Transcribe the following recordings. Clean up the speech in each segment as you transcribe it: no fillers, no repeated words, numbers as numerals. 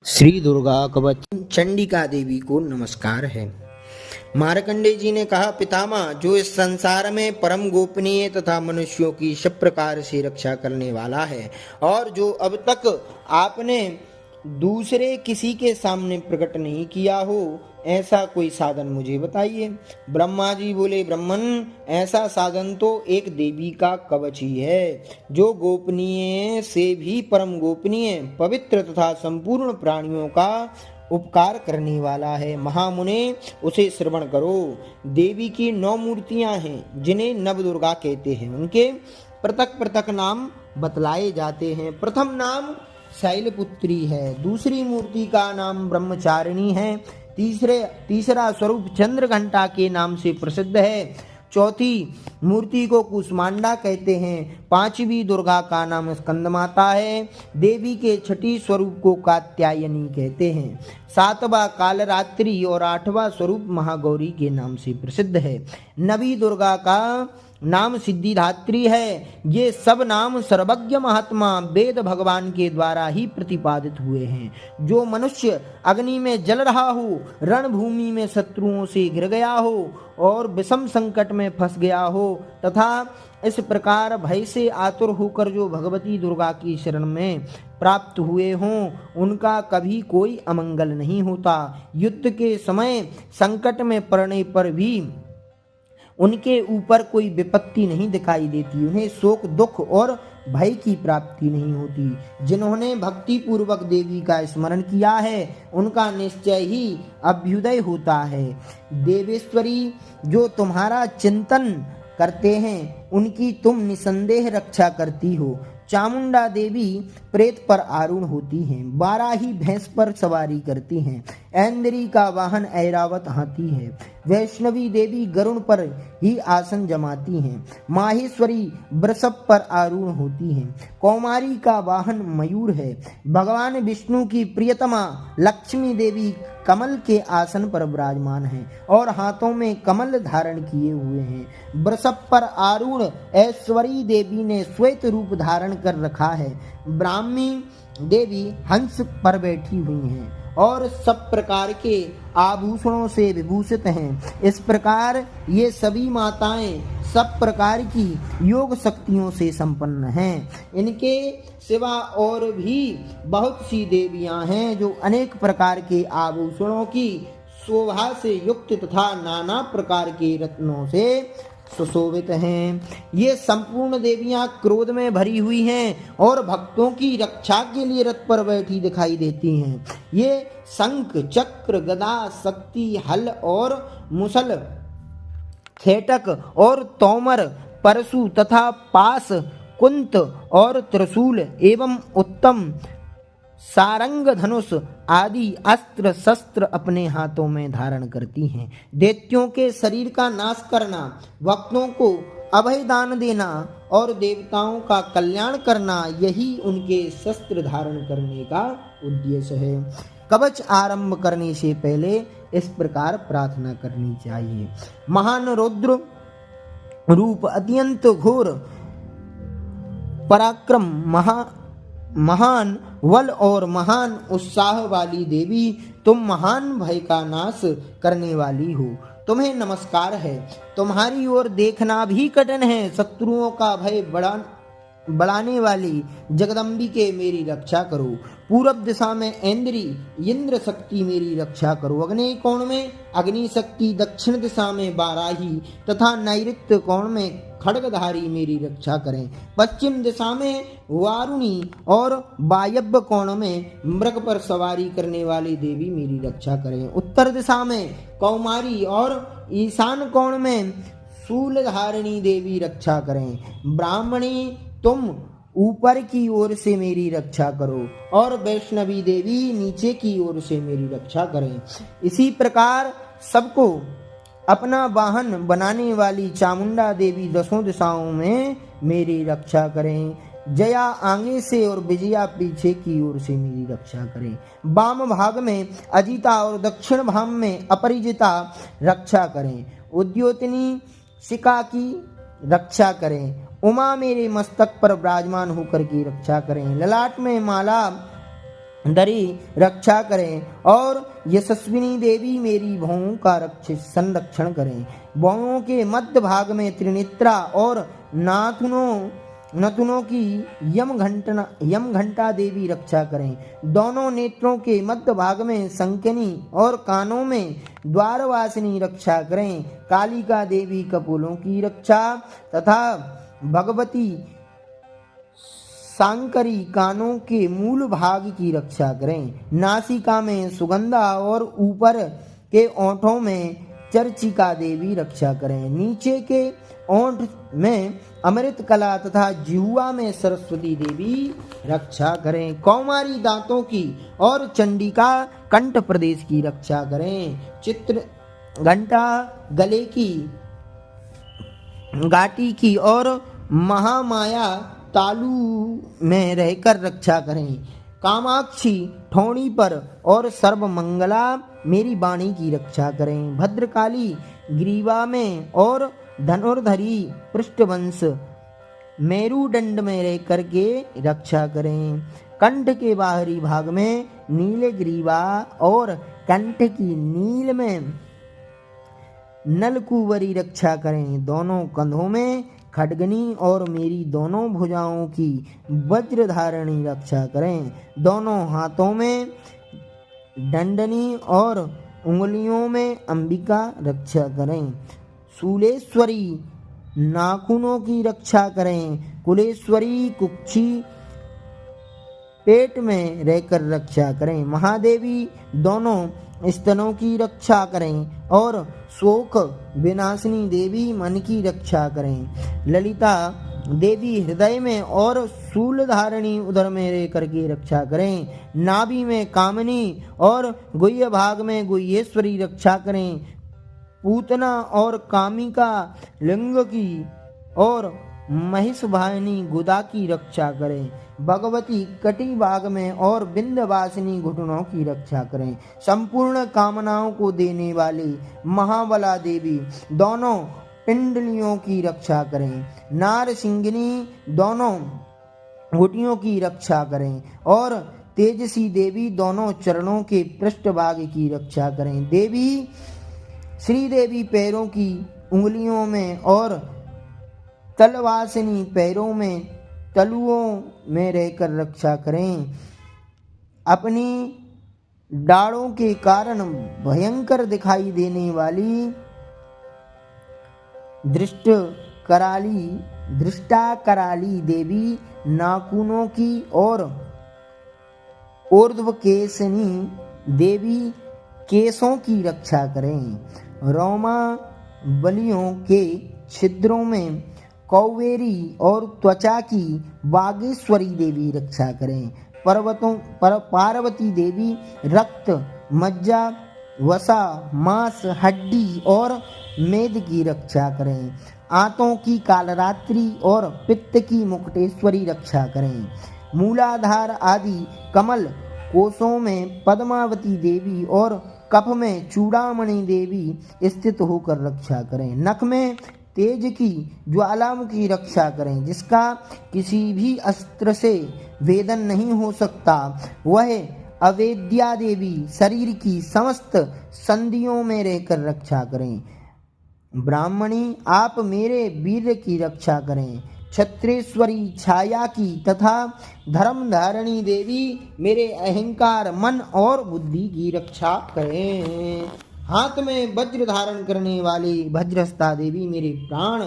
श्री दुर्गा कवच चंडिका देवी को नमस्कार है। मार्कंडेय जी ने कहा, पितामह, जो इस संसार में परम गोपनीय तथा मनुष्यों की सब प्रकार से रक्षा करने वाला है और जो अब तक आपने दूसरे किसी के सामने प्रकट नहीं किया हो, ऐसा कोई साधन मुझे बताइए। ब्रह्मा जी बोले, ब्रह्मन, ऐसा साधन तो एक देवी का कवच ही है, जो गोपनीय से भी परम गोपनीय, पवित्र तथा संपूर्ण प्राणियों का उपकार करने वाला है। महामुने, उसे श्रवण करो। देवी की 9 मूर्तियां हैं, जिन्हें नव दुर्गा कहते हैं। उनके पृथक पृथक नाम बतलाए जाते हैं। प्रथम नाम शैलपुत्री है, दूसरी मूर्ति का नाम ब्रह्मचारिणी है, तीसरा स्वरूप चंद्रघंटा के नाम से प्रसिद्ध है, चौथी मूर्ति को कुष्मांडा कहते हैं, पांचवी दुर्गा का नाम स्कंदमाता है, देवी के छठी स्वरूप को कात्यायनी कहते हैं, सातवां कालरात्रि और आठवां स्वरूप महागौरी के नाम से प्रसिद्ध है। नवी दुर्गा का नाम सिद्धिदात्री है। ये सब नाम सर्वज्ञ महात्मा वेद भगवान के द्वारा ही प्रतिपादित हुए हैं। जो मनुष्य अग्नि में जल रहा हो, रणभूमि में शत्रुओं से घिर गया हो और विषम संकट में फंस गया हो तथा इस प्रकार भय से आतुर होकर जो भगवती दुर्गा की शरण में प्राप्त हुए हों, उनका कभी कोई अमंगल नहीं होता। युद्ध के समय संकट में पड़ने पर भी उनके ऊपर कोई विपत्ति नहीं दिखाई देती, उन्हें शोक, दुख और भय की प्राप्ति नहीं होती। जिन्होंने भक्ति पूर्वक देवी का स्मरण किया है, उनका निश्चय ही अभ्युदय होता है। देवेश्वरी, जो तुम्हारा चिंतन करते हैं, उनकी तुम निसंदेह रक्षा करती हो। चामुंडा देवी प्रेत पर आरूढ़ होती हैं, बाराही भैंस पर सवारी करती हैं, ऐन्द्री का वाहन ऐरावत हाथी है, वैष्णवी देवी गरुण पर ही आसन जमाती हैं, माहेश्वरी वृषभ पर आरूढ़ होती हैं, कौमारी का वाहन मयूर है, भगवान विष्णु की प्रियतमा लक्ष्मी देवी कमल के आसन पर विराजमान हैं और हाथों में कमल धारण किए हुए हैं। वृषभ पर आरूढ़ ऐश्वरी देवी ने श्वेत रूप धारण कर रखा है। ब्राह्मी देवी हंस पर बैठी हुई हैं और सब प्रकार के आभूषणों से विभूषित हैं। इस प्रकार ये सभी माताएं सब प्रकार की योग शक्तियों से संपन्न हैं। इनके सिवा और भी बहुत सी देवियां हैं, जो अनेक प्रकार के आभूषणों की शोभा से युक्त तथा नाना प्रकार के रत्नों से सुशोभित हैं। ये संपूर्ण देवियां क्रोध में भरी हुई हैं और भक्तों की रक्षा के लिए रथ पर बैठी दिखाई देती हैं। ये शंख, चक्र, गदा, शक्ति, हल और मुसल, खेटक और तोमर, परशु तथा पास, कुंत और त्रिशूल एवं उत्तम सारंग, धनुष आदि अस्त्र शस्त्र अपने हाथों में धारण करती हैं। दैत्यों के शरीर का नाश करना, भक्तों को अभय दान देना और देवताओं का कल्याण करना, यही उनके शस्त्र धारण करने का उद्देश्य है। कवच आरंभ करने से पहले इस प्रकार प्रार्थना करनी चाहिए। महान रुद्र रूप, अत्यंत घोर पराक्रम, महान बल और महान उत्साह वाली देवी, तुम महान भय का नाश करने वाली हो, तुम्हें नमस्कार है। तुम्हारी ओर देखना भी कठिन है। शत्रुओं का भय बढ़ाने वाली जगदम्बिके मेरी रक्षा करो। पूरब दिशा में ऐन्द्री इंद्र शक्ति मेरी रक्षा करो। अग्नि कोण में अग्नि शक्ति, दक्षिण दिशा में बाराही तथा नैऋत्य कोण में खड्गधारी मेरी रक्षा करें। पश्चिम दिशा में वारुणी और वायव्य कोण में मृग पर सवारी करने वाली देवी मेरी रक्षा करें। उत्तर दिशा में कौमारी और ईशान कोण में शूलधारिणी देवी रक्षा करें। ब्राह्मणी, तुम ऊपर की ओर से मेरी रक्षा करो और वैष्णवी देवी नीचे की ओर से मेरी रक्षा करें। इसी प्रकार सबको अपना वाहन बनाने वाली चामुंडा देवी दसों दिशाओं में मेरी रक्षा करें। जया आगे से और विजया पीछे की ओर से मेरी रक्षा करें। वाम भाग में अजिता और दक्षिण भाग में अपरिजिता रक्षा करें। उद्योतनी शिका की रक्षा करें। उमा मेरे मस्तक पर विराजमान होकर की रक्षा करें। ललाट में माला दरी रक्षा करें और यशस्विनी देवी मेरी भौं का संरक्षण करें। भौं के मध्य भाग में त्रिनेत्रा और नथुनों की यम घंटा देवी रक्षा करें। दोनों नेत्रों के मध्य भाग में संकिनी और कानों में द्वारवासिनी रक्षा करें। कालिका देवी कपोलों की रक्षा तथा भगवती सांकरी कानों के मूल भाग की रक्षा करें। नासिका में सुगंधा और ऊपर के ओंठों में चर्चिका देवी रक्षा करें। नीचे के ओंठ में अमृत कला तथा जिह्वा में सरस्वती देवी रक्षा करें। कौमारी दांतों की और चंडिका कंठ प्रदेश की रक्षा करें। चित्र घंटा गले की गाटी की और महामाया तालू में रहकर रक्षा करें। कामाक्षी ठोड़ी पर और सर्वमंगला मेरी वाणी की रक्षा करें। भद्रकाली ग्रीवा में और धनुर्धरी पृष्ठवंश मेरुदंड में रह करके रक्षा करें। कंठ के बाहरी भाग में नील ग्रीवा और कंठ की नील में नलकुवरी रक्षा करें। दोनों कंधों में खड्गनी और मेरी दोनों भुजाओं की वज्रधारणी रक्षा करें। दोनों हाथों में दंडनी और उंगलियों में अंबिका रक्षा करें। शूलेश्वरी नाखूनों की रक्षा करें। कुलेश्वरी कुक्षी पेट में रहकर रक्षा करें। महादेवी दोनों स्तनों की रक्षा करें और शोक विनाशिनी देवी मन की रक्षा करें। ललिता देवी हृदय में और शूलधारिणी उदर में रह करके रक्षा करें। नाभि में कामिनी और गुह्य भाग में गुह्येश्वरी रक्षा करें। पूतना और कामिका लिंग की और महिषवाहिनी गुदा की रक्षा करें। भगवती कटी भाग में और विंध्यवासिनी घुटनों की रक्षा करें। संपूर्ण कामनाओं को देने वाली महाबला देवी दोनों पिंडलियों की रक्षा करें। नारसिंगिनी दोनों घुटियों की रक्षा करें और तेजसी देवी दोनों चरणों के पृष्ठभाग की रक्षा करें। देवी श्रीदेवी पैरों की उंगलियों में और तलवासिनी पैरों में तलुओं में रहकर रक्षा करें। अपनी डाढ़ों के कारण भयंकर दिखाई देने वाली दृष्टा कराली देवी नाखूनों की और ऊर्ध्वकेशिनी देवी केशों की रक्षा करें। रोमा बलियों के छिद्रों में कौवेरी और त्वचा की बागेश्वरी देवी रक्षा करें। पर्वतों पर पार्वती देवी रक्त मज्जा वसा मांस हड्डी और मेद की रक्षा करें। आंतों की कालरात्रि और पित्त की मुकुटेश्वरी रक्षा करें। मूलाधार आदि कमल कोशों में पद्मावती देवी और कफ में चूड़ामणि देवी स्थित होकर रक्षा करें। नख में तेज की ज्वालामुखी रक्षा करें। जिसका किसी भी अस्त्र से वेदन नहीं हो सकता वह अवेद्या देवी शरीर की समस्त संधियों में रहकर रक्षा करें। ब्राह्मणी आप मेरे वीर्य की रक्षा करें। क्षत्रेश्वरी छाया की तथा धर्मधारिणी देवी मेरे अहंकार मन और बुद्धि की रक्षा करें। हाथ में वज्र धारण करने वाली वज्रस्ता देवी मेरे प्राण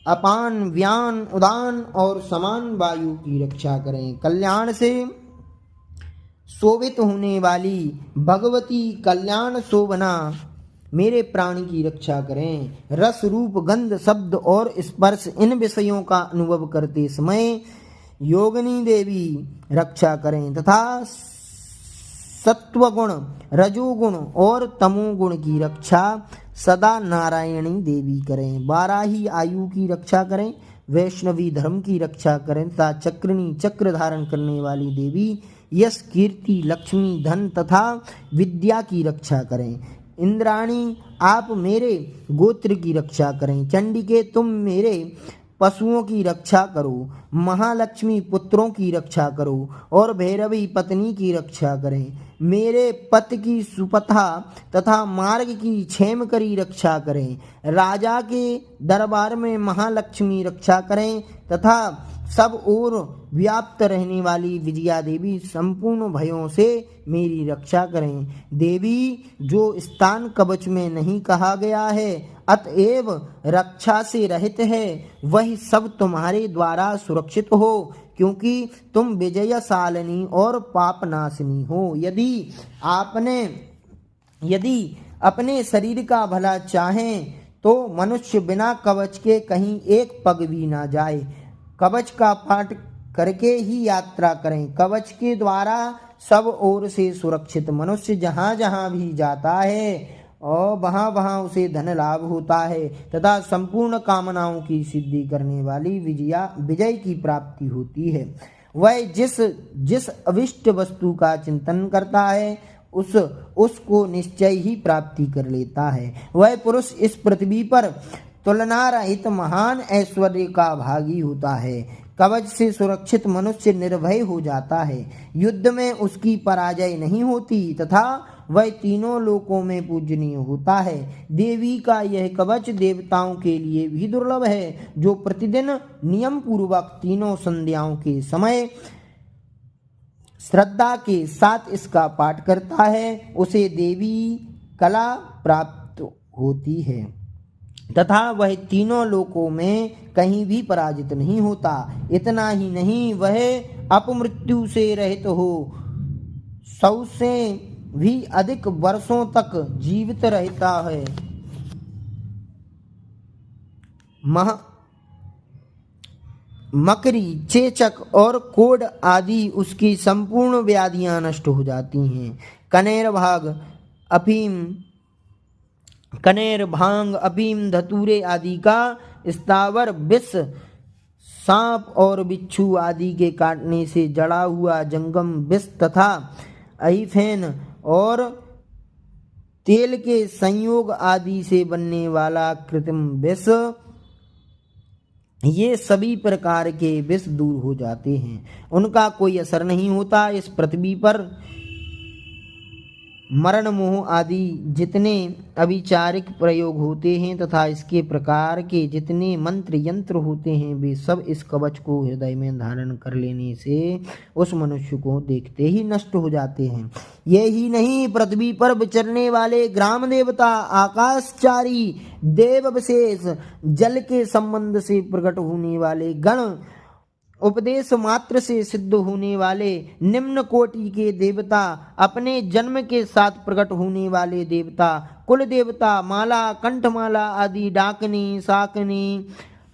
अपान व्यान उदान और समान वायु की रक्षा करें। कल्याण से शोभित होने वाली भगवती कल्याण शोभना मेरे प्राणी की रक्षा करें। रस रूप गंध शब्द और स्पर्श इन विषयों का अनुभव करते समय योगिनी देवी रक्षा करें तथा सत्वगुण रजोगुण और तमोगुण की रक्षा सदा नारायणी देवी करें। बाराही आयु की रक्षा करें। वैष्णवी धर्म की रक्षा करें तथा चक्रिणी चक्र धारण करने वाली देवी यश कीर्ति लक्ष्मी धन तथा विद्या की रक्षा करें। इंद्राणी आप मेरे गोत्र की रक्षा करें। चंडिके तुम मेरे पशुओं की रक्षा करो, महालक्ष्मी पुत्रों की रक्षा करो और भैरवी पत्नी की रक्षा करें। मेरे पति की सुपथा तथा मार्ग की क्षेमकरी रक्षा करें। राजा के दरबार में महालक्ष्मी रक्षा करें तथा सब ओर व्याप्त रहने वाली विजया देवी संपूर्ण भयों से मेरी रक्षा करें। देवी, जो स्थान कवच में नहीं कहा गया है अतएव रक्षा से रहित है, वही सब तुम्हारे द्वारा सुरक्षित हो, क्योंकि तुम विजयशालिनी और पापनाशिनी हो। यदि अपने शरीर का भला चाहें तो मनुष्य बिना कवच के कहीं एक पग भी ना जाए। कवच का पाठ करके ही यात्रा करें। कवच के द्वारा सब ओर से सुरक्षित मनुष्य जहाँ जहाँ भी जाता है और वहाँ वहाँ उसे धन लाभ होता है तथा संपूर्ण कामनाओं की सिद्धि करने वाली विजय की प्राप्ति होती है। वह जिस अविष्ट वस्तु का चिंतन करता है उसको निश्चय ही प्राप्ति कर लेता है। वह पुरुष इस पृथ्वी पर तुलना रहित महान ऐश्वर्य का भागी होता है। कवच से सुरक्षित मनुष्य निर्भय हो जाता है। युद्ध में उसकी पराजय नहीं होती तथा वह तीनों लोकों में पूजनीय होता है। देवी का यह कवच देवताओं के लिए भी दुर्लभ है। जो प्रतिदिन नियम पूर्वक तीनों संध्याओं के समय श्रद्धा के साथ इसका पाठ करता है उसे देवी कला प्राप्त होती है तथा वह तीनों लोकों में कहीं भी पराजित नहीं होता। इतना ही नहीं, वह अपमृत्यु से रहित हो 100 से भी अधिक वर्षों तक जीवित रहता है। मकरी, चेचक और कोढ़ आदि उसकी संपूर्ण व्याधियां नष्ट हो जाती हैं। कनेर, भांग, अफीम, धतूरे आदि का स्थावर विष, सांप और बिच्छू आदि के काटने से जड़ा हुआ जंगम विष तथा अहिफेन और तेल के संयोग आदि से बनने वाला कृत्रिम विष, ये सभी प्रकार के विष दूर हो जाते हैं, उनका कोई असर नहीं होता। इस पृथ्वी पर मरण, मोह आदि जितने अविचारिक प्रयोग होते हैं तथा इसके प्रकार के जितने मंत्र यंत्र होते हैं वे सब इस कवच को हृदय में धारण कर लेने से उस मनुष्य को देखते ही नष्ट हो जाते हैं। यही नहीं, पृथ्वी पर विचरने वाले ग्राम देवता, आकाशचारी देव विशेष, जल के संबंध से प्रकट होने वाले गण, उपदेश मात्र से सिद्ध होने वाले निम्न कोटि के देवता, अपने जन्म के साथ प्रकट होने वाले देवता, कुल देवता, माला, कंठमाला आदि डाकनी, शाकनी,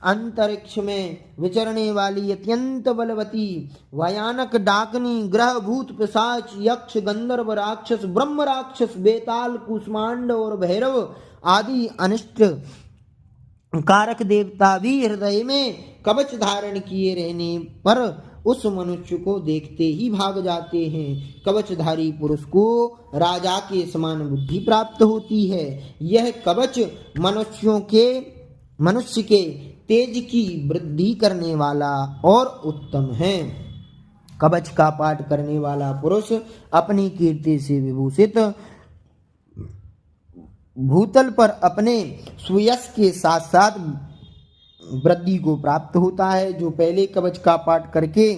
अंतरिक्ष में विचरने वाली अत्यंत बलवती भयानक डाकनी, ग्रह, भूत, पिशाच, यक्ष, गंधर्व, राक्षस, ब्रह्म राक्षस, बेताल, कुष्मांड और भैरव आदि अनिष्ट कारक देवता भी हृदय में कवच धारण किए रहने पर उस मनुष्य को देखते ही भाग जाते हैं। कवचधारी पुरुष को राजा के समान बुद्धि प्राप्त होती है। यह कवच मनुष्य के तेज की वृद्धि करने वाला और उत्तम है। कवच का पाठ करने वाला पुरुष अपनी कीर्ति से विभूषित भूतल पर अपने सुयश के साथ साथ वृद्धि को प्राप्त होता है। जो पहले कवच का पाठ करके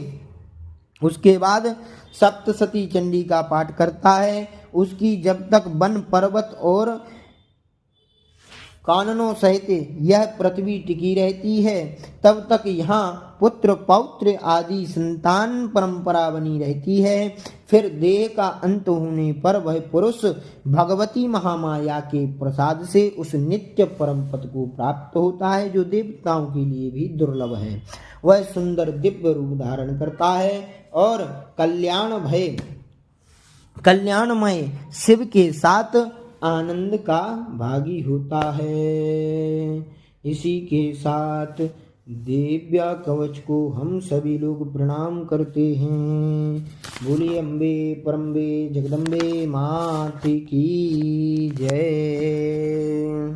उसके बाद सप्तशती चंडी का पाठ करता है, उसकी जब तक वन, पर्वत और काननों सहित यह पृथ्वी टिकी रहती है तब तक यहाँ पुत्र, पौत्र आदि संतान परंपरा बनी रहती है। फिर देह का अंत होने पर वह पुरुष भगवती महामाया के प्रसाद से उस नित्य परम पद को प्राप्त होता है जो देवताओं के लिए भी दुर्लभ है। वह सुंदर दिव्य रूप धारण करता है और कल्याणमय शिव के साथ आनंद का भागी होता है। इसी के साथ दिव्य कवच को हम सभी लोग प्रणाम करते हैं। बोलिए अम्बे परम्बे जगदम्बे मात की जय।